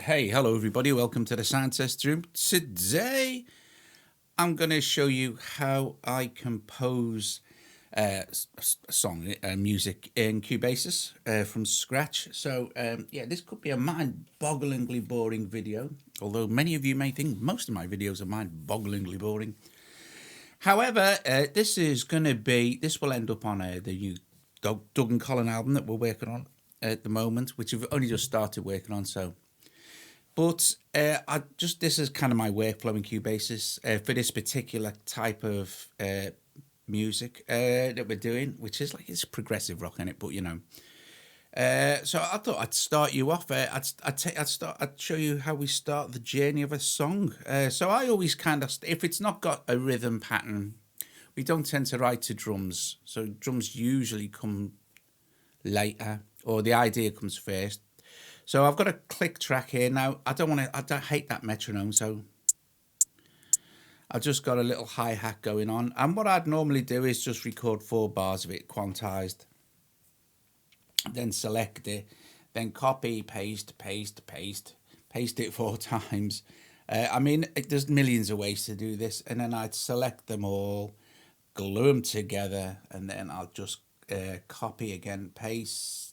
Hey, hello everybody. Welcome to the sound test room. Today, I'm going to show you how I compose a song, music in Cubasis from scratch. So, this could be a mind-bogglingly boring video, although many of you may think most of my videos are mind-bogglingly boring. However, this will end up on the new Doug and Colin album that we're working on at the moment, which we've only just started working on. But this is kind of my workflow in Cubasis for this particular type of music that we're doing, which is like it's progressive rock in it, but you know. So I thought I'd start you off. I'd show you how we start the journey of a song. So I always kind of, if it's not got a rhythm pattern, we don't tend to write to drums. So drums usually come later, or the idea comes first. So I've got a click track here now. I don't hate that metronome, so I've just got a little hi-hat going on. And what I'd normally do is just record 4 bars of it quantized, then select it, then copy, paste, paste, paste, paste it 4 times. There's millions of ways to do this, and then I'd select them all, glue them together, and then I'll just copy again, paste,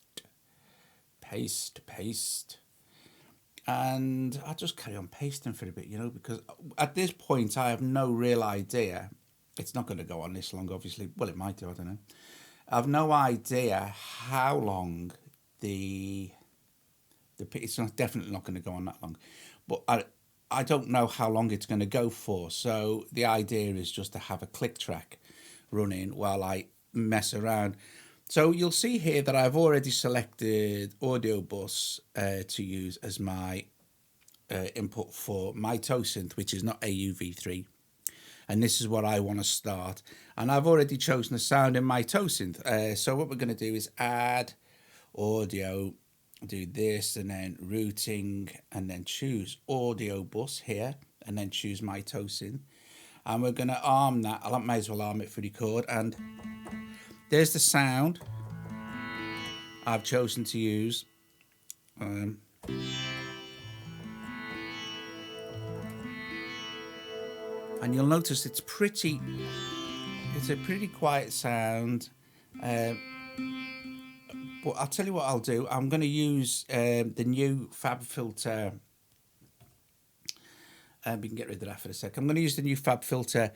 paste, paste. And I'll just carry on pasting for a bit, because at this point I have no real idea. It's not going to go on this long, obviously. Well, it might do, I don't know. I have no idea how long it's definitely not going to go on that long. But I don't know how long it's going to go for. So the idea is just to have a click track running while I mess around. So you'll see here that I've already selected audio bus to use as my input for my synth, which is not AUV3. And this is what I want to start. And I've already chosen a sound in my synth. So what we're going to do is add audio, do this, and then routing, and then choose audio bus here, and then choose my synth. And we're going to arm that. I might as well arm it for record. And there's the sound I've chosen to use. And you'll notice it's a pretty quiet sound. But I'll tell you what I'll do. I'm going to use the new FabFilter. We can get rid of that for a sec. I'm going to use the new FabFilter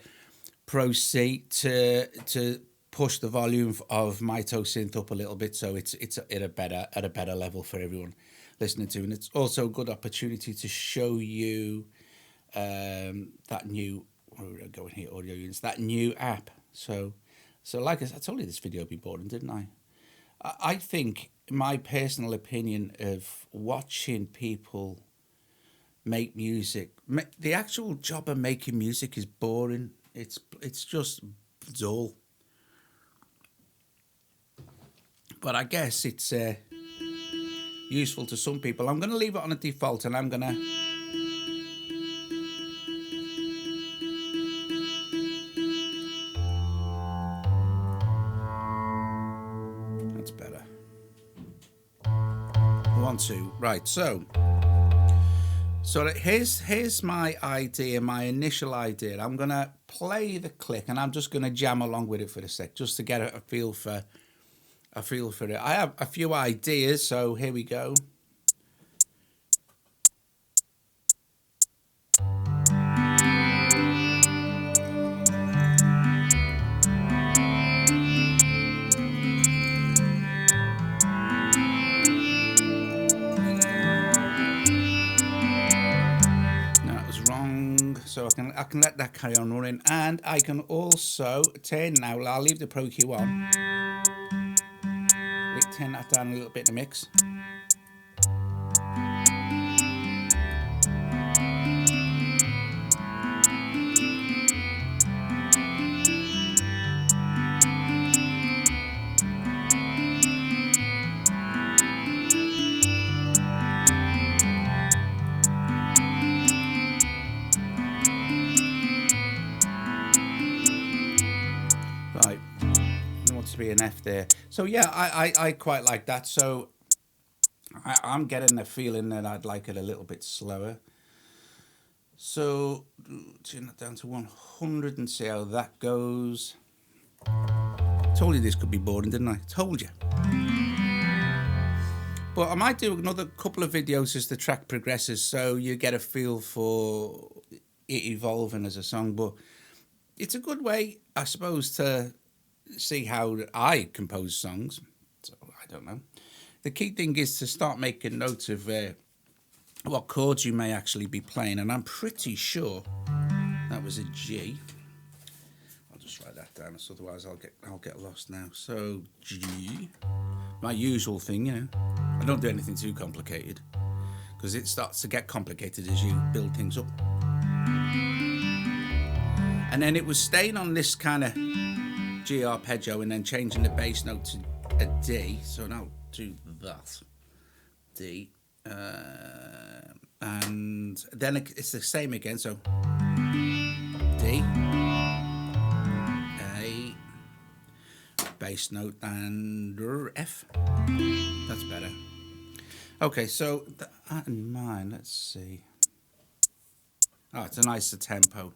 Pro-C to push the volume of my synth up a little bit, so it's at a better level for everyone listening to, and it's also a good opportunity to show you that new audio units, that new app. So like I told you, this video would be boring, didn't I? I think my personal opinion of watching people make music, the actual job of making music is boring. It's just dull. But I guess it's useful to some people. I'm going to leave it on a default, and I'm going to... That's better. 1, 2. Right, so here's my idea, my initial idea. I'm going to play the click, and I'm just going to jam along with it for a sec, just to get a feel for it. I have a few ideas, so here we go. So I can let that carry on running, and I can also turn now. I'll leave the Pro Q on. Turn that down a little bit in the mix. Right, there wants to be an F there. So yeah, I quite like that. So I'm getting the feeling that I'd like it a little bit slower. So tune that down to 100 and see how that goes. Told you this could be boring, didn't I? Told you. But I might do another couple of videos as the track progresses, so you get a feel for it evolving as a song. But it's a good way, I suppose, to see how I compose songs. So I don't know. The key thing is to start making notes of what chords you may actually be playing, and I'm pretty sure that was a G. I'll just write that down, so otherwise I'll get lost now. So G, my usual thing, you know. I don't do anything too complicated because it starts to get complicated as you build things up. And then it was staying on this kind of G arpeggio and then changing the bass note to a D. So now I'll do that D, and then it's the same again. So D, A, bass note, and F. That's better. Okay, so that in mind, let's see. Oh, it's a nicer tempo.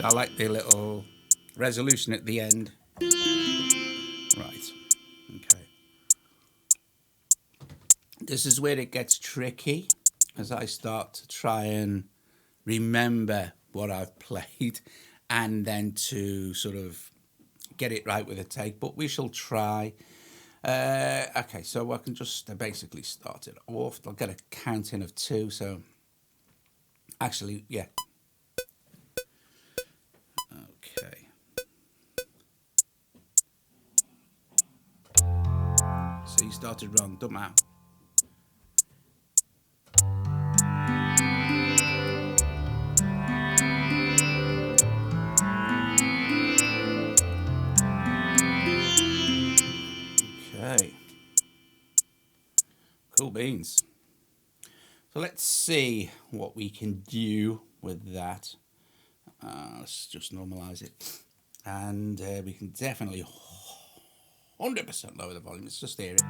I like the little resolution at the end. Right. Okay. This is where it gets tricky as I start to try and remember what I've played and then to sort of get it right with a take, but we shall try. Okay, so I can just basically start it off. I'll get a counting of 2, so actually, yeah. Okay. So you started wrong, don't matter. Okay. Cool beans. So let's see what we can do with that. Let's just normalize it. And we can definitely 100% lower the volume. Let's just hear it.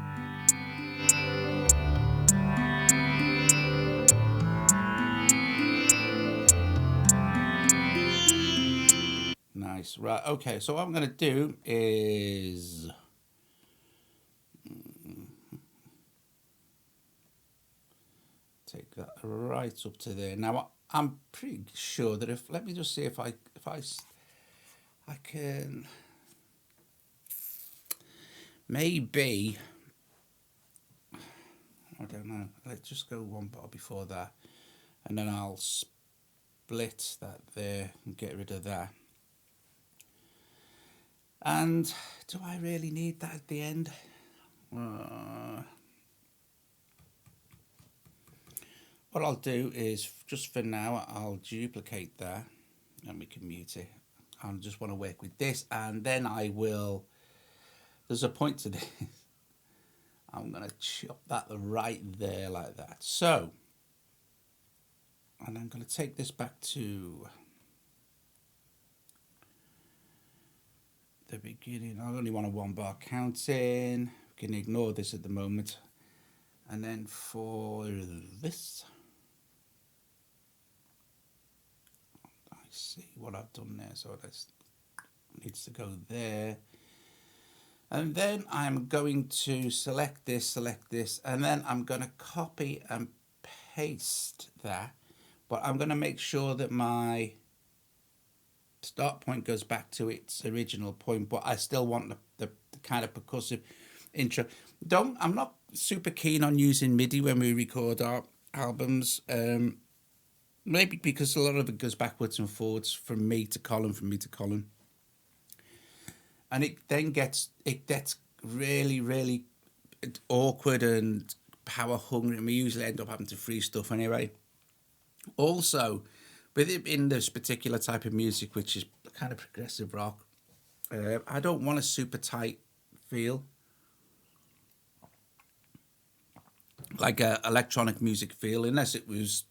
Nice. Right. Okay. So what I'm going to do is take that right up to there. Now I'm pretty sure that if, let me just see if I can maybe, I don't know, let's just go one bar before that and then I'll split that there and get rid of that. And do I really need that at the end? What I'll do is, just for now, I'll duplicate that and we can mute it. I just want to work with this, and then I will, there's a point to this. I'm going to chop that right there like that. So, and I'm going to take this back to the beginning. I only want a 1 bar counting. We can ignore this at the moment. And then for this, I see what I've done there. So this needs to go there. And then I'm going to select this, and then I'm going to copy and paste that. But I'm going to make sure that my start point goes back to its original point, but I still want the kind of percussive intro. I'm not super keen on using MIDI when we record our albums. Maybe because a lot of it goes backwards and forwards from me to Colin, and it then gets really, really awkward and power hungry, and we usually end up having to freeze stuff anyway. Also, with it in this particular type of music, which is kind of progressive rock, I don't want a super tight feel, like a electronic music feel, unless it was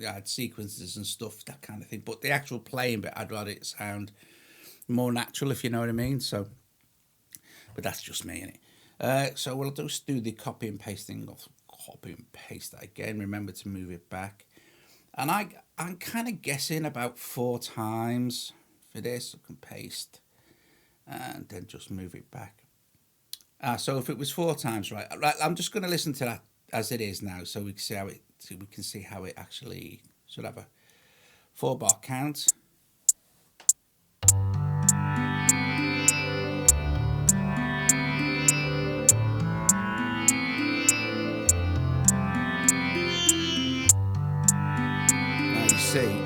had sequences and stuff, that kind of thing. But the actual playing bit, I'd rather it sound more natural, if you know what I mean. So, but that's just me, innit? So we'll just do the copy and paste thing. Copy and paste that again. Remember to move it back. And I'm kind of guessing about 4 times for this. I can paste and then just move it back. So if it was 4 times, right? I'm just going to listen to that as it is now, so we can see how it. So we can see how it actually should have a 4-bar count. Now you see,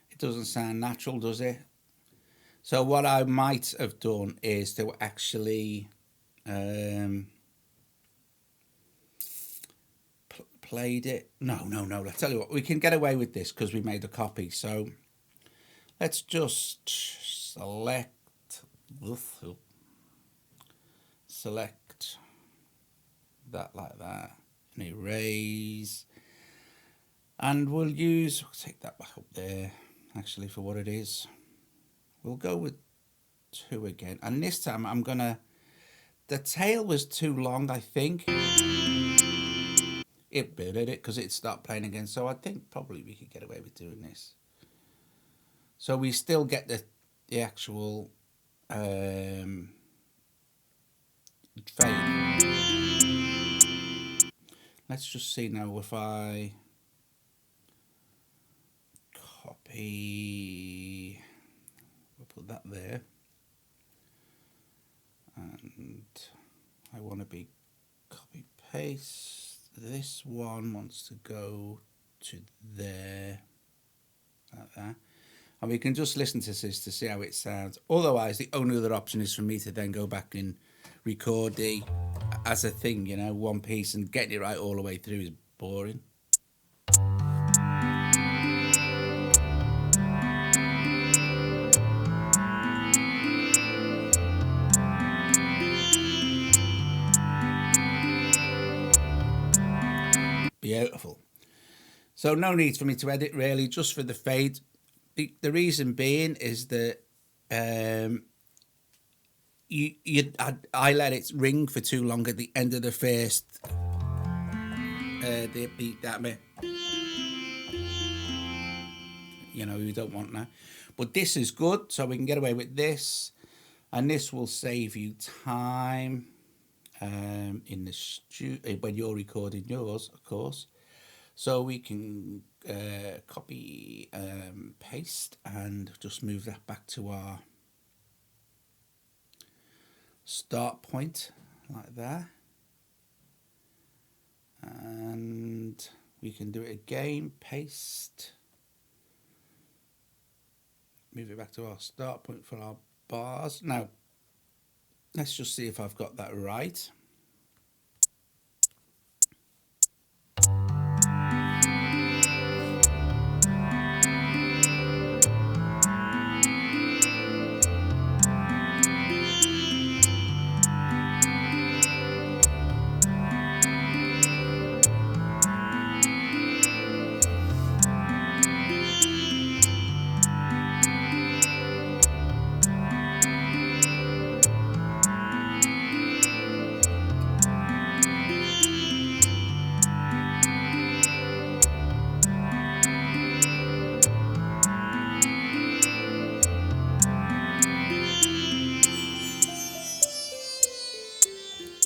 it doesn't sound natural, does it? So what I might have done is to actually played it. No. I tell you what, we can get away with this because we made a copy. So let's just select that like that and erase. And we'll take that back up there, actually, for what it is. We'll go with 2 again. And this time the tail was too long, I think. It did it because it stopped playing again. So I think probably we could get away with doing this. So we still get the actual fade. Let's just see now if I copy, we'll put that there, and I want to be copy paste. This one wants to go to there, like that. And we can just listen to this to see how it sounds. Otherwise, the only other option is for me to then go back and record as a thing, one piece, and getting it right all the way through is boring. Beautiful. So no need for me to edit, really, just for the fade. The reason being is that I let it ring for too long at the end of the first the beat that bit. You don't want that. But this is good, so we can get away with this, and this will save you time in the studio when you're recording yours, of course. So we can copy, paste, and just move that back to our start point, like that. And we can do it again, paste, move it back to our start point for our bars. Now, let's just see if I've got that right.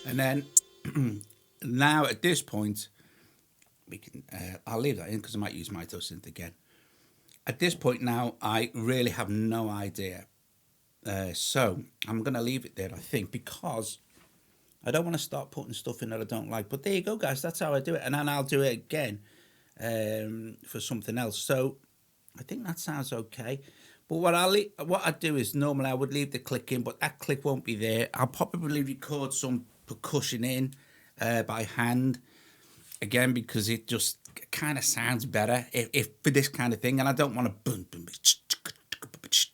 And then now at this point, we can. I'll leave that in because I might use MitoSynth again. At this point now, I really have no idea. So I'm going to leave it there, I think, because I don't want to start putting stuff in that I don't like. But there you go, guys. That's how I do it. And then I'll do it again for something else. So I think that sounds okay. But what I do is normally I would leave the click in, but that click won't be there. I'll probably record some percussion in by hand again, because it just kind of sounds better if for this kind of thing, and I don't want to boom, boom,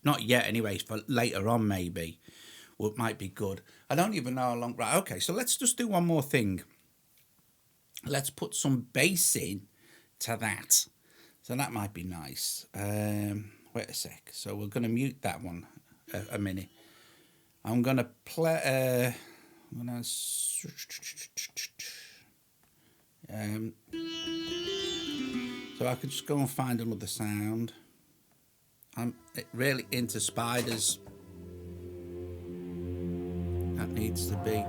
not yet anyway, for later on maybe. Well, it might be good. I don't even know how long. Right, okay, so let's just do one more thing. Let's put some bass in to that. So that might be nice. Wait a sec. So we're going to mute that one a minute. I'm going to play... I'm going to... so I could just go and find another sound. I'm really into spiders. That needs to be...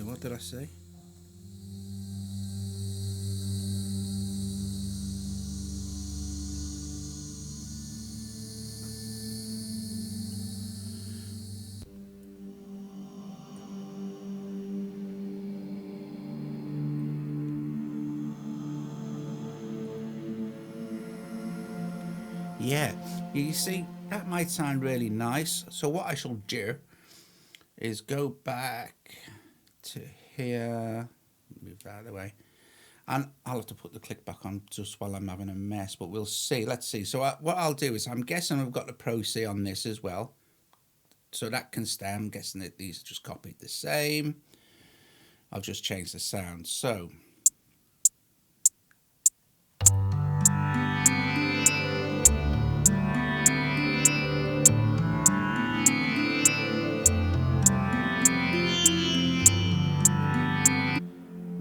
what did I say? Yeah, you see, that might sound really nice. So what I shall do is go back to here, move that out of the way, and I'll have to put the click back on just while I'm having a mess, but we'll see. Let's see. So what I'll do is, I'm guessing I've got the Pro-C on this as well. So that can stay. I'm guessing that these are just copied the same. I'll just change the sound. So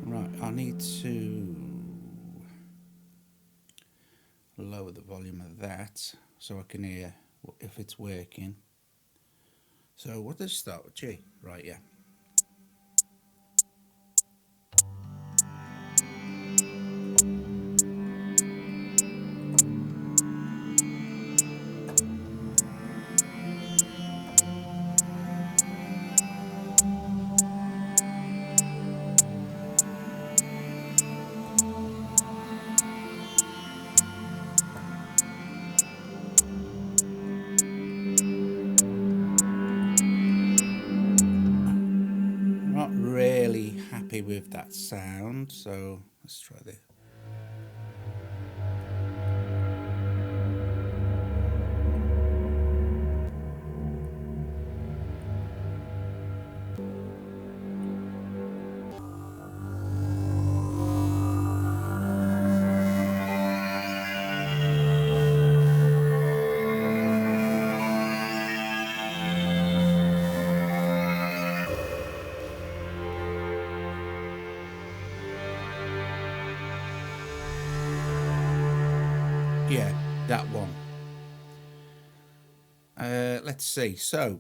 right, I need to lower the volume of that so I can hear if it's working. So what does it start with? G, right? Yeah. Not really happy with that sound, so let's try this. Yeah, that one. Let's see. So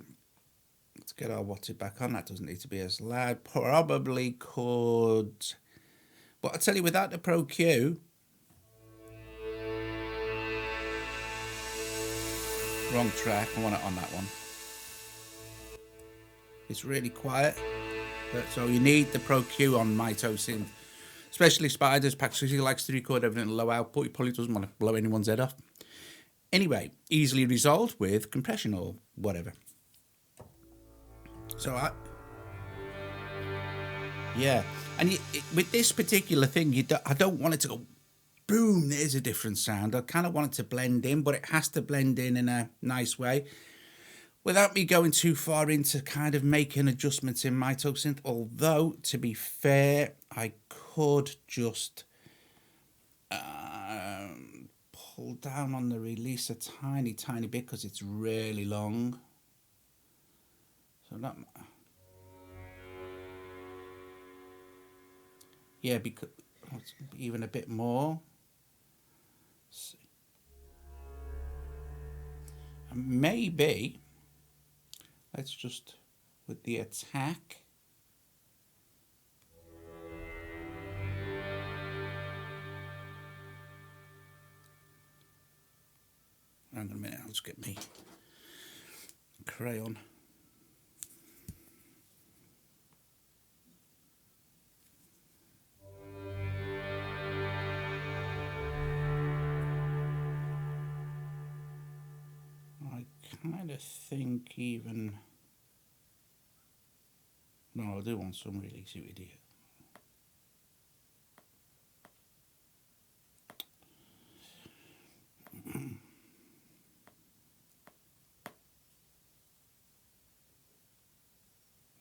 let's get our wattage back on. That doesn't need to be as loud. Probably could, but I tell you, without the Pro-Q, wrong track. I want it on that one. It's really quiet, so you need the Pro-Q on MitoSynth, especially Spiders. Because he likes to record everything at low output. He probably doesn't want to blow anyone's head off. Anyway, easily resolved with compression or whatever. So yeah, and with this particular thing, I don't want it to go boom, there's a different sound. I kind of want it to blend in, but it has to blend in a nice way without me going too far into kind of making adjustments in MitoSynth. Although, to be fair, I could just pull down on the release a tiny bit because it's really long. So that, yeah, because even a bit more. Maybe let's just with the attack. Hang on a minute, I'll just get me crayon. I kind of think even No, I do want some really, see what you do.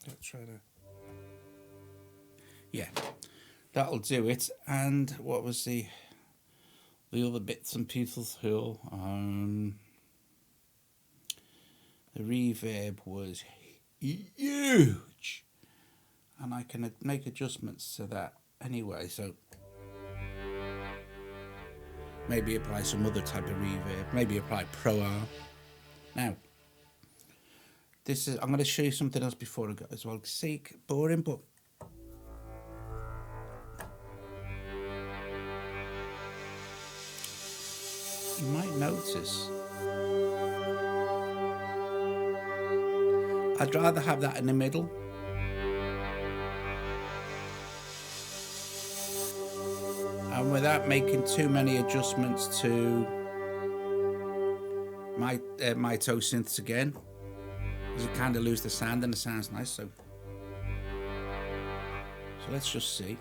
Let's try that. Yeah, that'll do it. And what was the other bits and pieces here? The reverb was huge, and I can make adjustments to that anyway. So maybe apply some other type of reverb. Maybe apply Pro R. Now, this is. I'm going to show you something else before I go as well. See, boring, but you might notice I'd rather have that in the middle. And without making too many adjustments to my toe synths again, because you kind of lose the sound, and it sounds nice. So let's just see.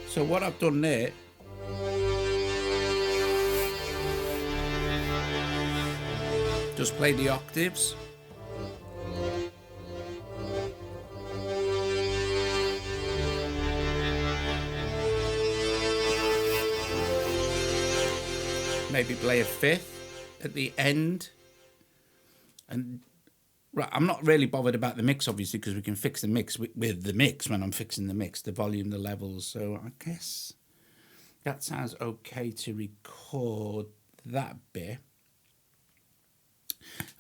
So what I've done there, just play the octaves. Maybe play a fifth at the end. And right, I'm not really bothered about the mix, obviously, because we can fix the mix with the mix when I'm fixing the mix, the volume, the levels. So I guess that sounds okay to record that bit.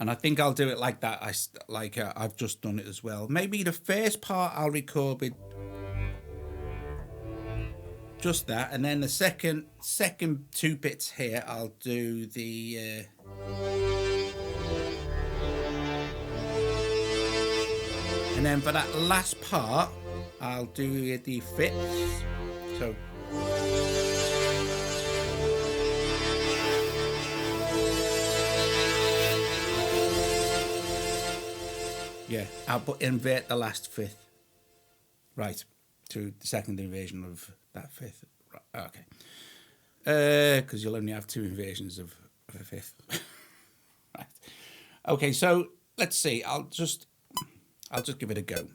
And I think I'll do it like that. I've just done it as well. Maybe the first part I'll record with just that, and then the second two bits here I'll do the and then for that last part I'll do the fifths. So yeah, I'll invert the last fifth, right, to the second inversion of that fifth. Right, okay, because you'll only have two inversions of a fifth. Right. Okay, so let's see. I'll just give it a go.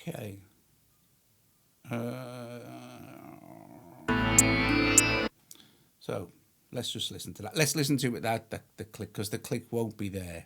Okay. So let's just listen to that. Let's listen to it without the click, because the click won't be there.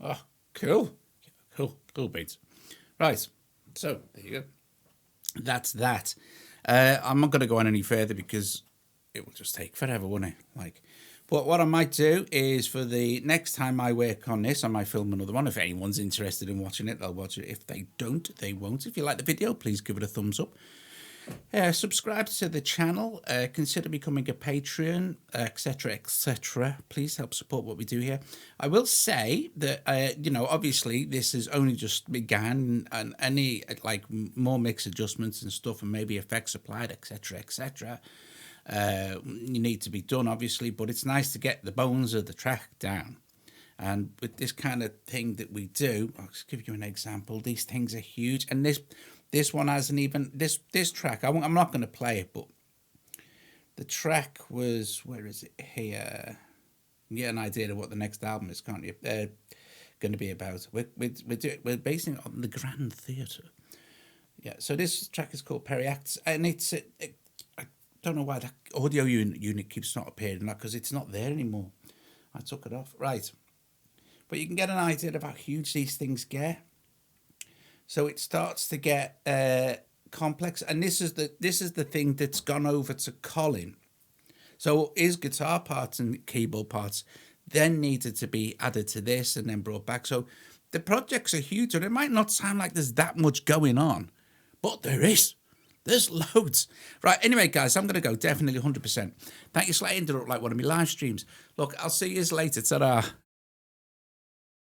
Oh, cool. Cool beats. Right. So there you go. That's that. I'm not going to go on any further because it will just take forever, won't it? Like, but what I might do is for the next time I work on this, I might film another one. If anyone's interested in watching it, they'll watch it. If they don't, they won't. If you like the video, please give it a thumbs up. Subscribe to the channel. Consider becoming a Patreon, etc., etc. Please help support what we do here. I will say that obviously this has only just began, and any like more mix adjustments and stuff, and maybe effects applied, etc., etc. You need to be done, obviously, but it's nice to get the bones of the track down. And with this kind of thing that we do, I'll just give you an example. These things are huge, and this one hasn't even this track. I'm not going to play it, but the track was, where is it here? You get an idea of what the next album is, can't you? Going to be about. We're basing it on the Grand Theatre. Yeah. So this track is called Perry Acts, and I don't know why that audio unit keeps not appearing, like, because it's not there anymore. I took it off. Right. But you can get an idea of how huge these things get. So it starts to get complex, and this is the thing that's gone over to Colin. So his guitar parts and keyboard parts then needed to be added to this and then brought back. So the projects are huge, and it might not sound like there's that much going on, but there is. There's loads. Right, anyway, guys, I'm going to go, definitely 100%. Thank you for letting interrupt like one of my live streams. Look, I'll see you later. Ta-da.